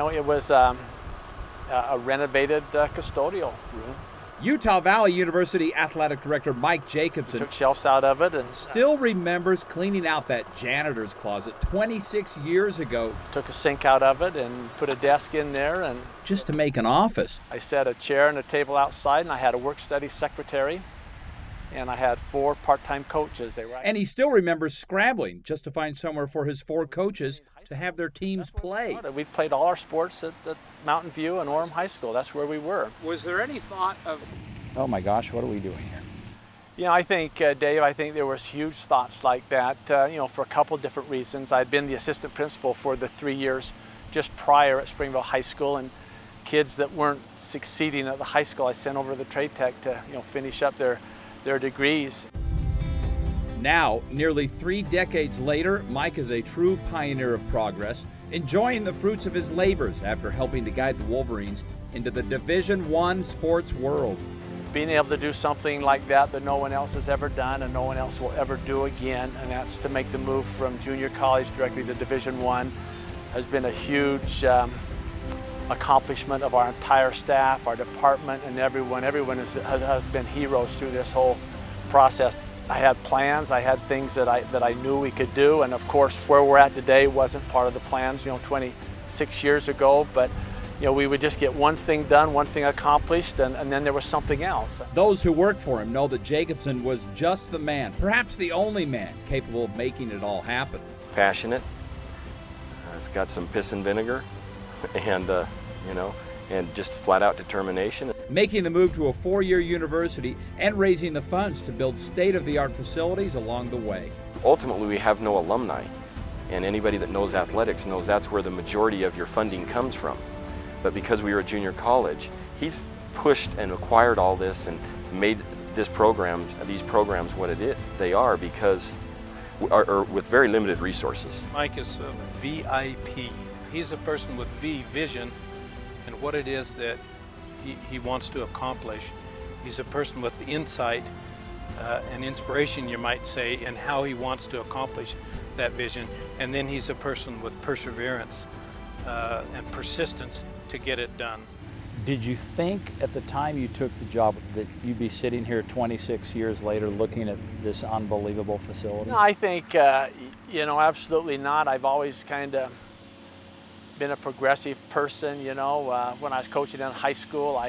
know, it was a renovated custodial room. Utah Valley University Athletic Director Mike Jacobsen took shelves out of it and still remembers cleaning out that janitor's closet 26 years ago. Took a sink out of it and put a desk in there, and just to make an office. I set a chair and a table outside, and I had a work-study secretary, and I had 4 part-time coaches. And he still remembers scrambling just to find somewhere for his 4 coaches to have their teams play. We played all our sports at Mountain View and Orem High School. That's where we were. Was there any thought of, oh my gosh, what are we doing here? You know, I think, Dave, I think there was huge thoughts like that, you know, for a couple different reasons. I'd been the assistant principal for the 3 years just prior at Springville High School, and kids that weren't succeeding at the high school, I sent over to the Trade Tech to, you know, finish up their degrees. Now, nearly 3 decades later, Mike is a true pioneer of progress, enjoying the fruits of his labors after helping to guide the Wolverines into the Division-I sports world. Being able to do something like that no one else has ever done and no one else will ever do again, and that's to make the move from junior college directly to Division-I, has been a huge accomplishment of our entire staff, our department, and everyone. Everyone has been heroes through this whole process. I had plans, I had things that I knew we could do, and of course where we're at today wasn't part of the plans, you know, 26 years ago, but you know, we would just get one thing done, one thing accomplished, and then there was something else. Those who work for him know that Jacobsen was just the man, perhaps the only man, capable of making it all happen. Passionate, he's got some piss and vinegar, and you know, and just flat out determination. Making the move to a 4-year university and raising the funds to build state-of-the-art facilities along the way. Ultimately, we have no alumni, and anybody that knows athletics knows that's where the majority of your funding comes from. But because we were a junior college, he's pushed and acquired all this and made these programs what they are, because with very limited resources. Mike is a VIP. He's a person with vision and what it is that he wants to accomplish. He's a person with insight and inspiration, you might say, in how he wants to accomplish that vision. And then he's a person with perseverance and persistence to get it done. Did you think at the time you took the job that you'd be sitting here 26 years later looking at this unbelievable facility? No, I think, you know, absolutely not. I've always kind of been a progressive person, you know. When I was coaching in high school,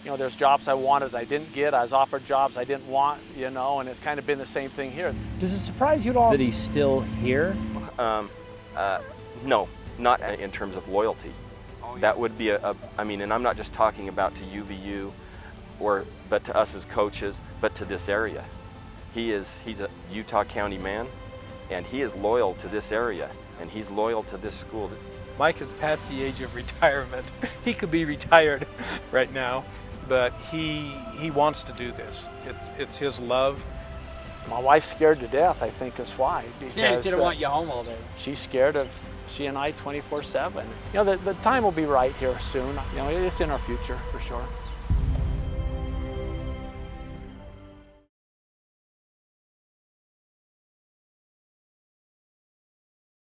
you know, there's jobs I wanted I didn't get. I was offered jobs I didn't want, you know, and it's kind of been the same thing here. Does it surprise you at all that he's still here? No, not in terms of loyalty. That would be I mean, and I'm not just talking about to UVU, but to us as coaches, but to this area. He's a Utah County man, and he is loyal to this area, and he's loyal to this school. Mike is past the age of retirement. He could be retired right now, but he wants to do this. It's his love. My wife's scared to death, I think, is why. Because, yeah, she didn't want you home all day. She's scared of she and I 24/7. You know, the time will be right here soon. You know, it's in our future for sure.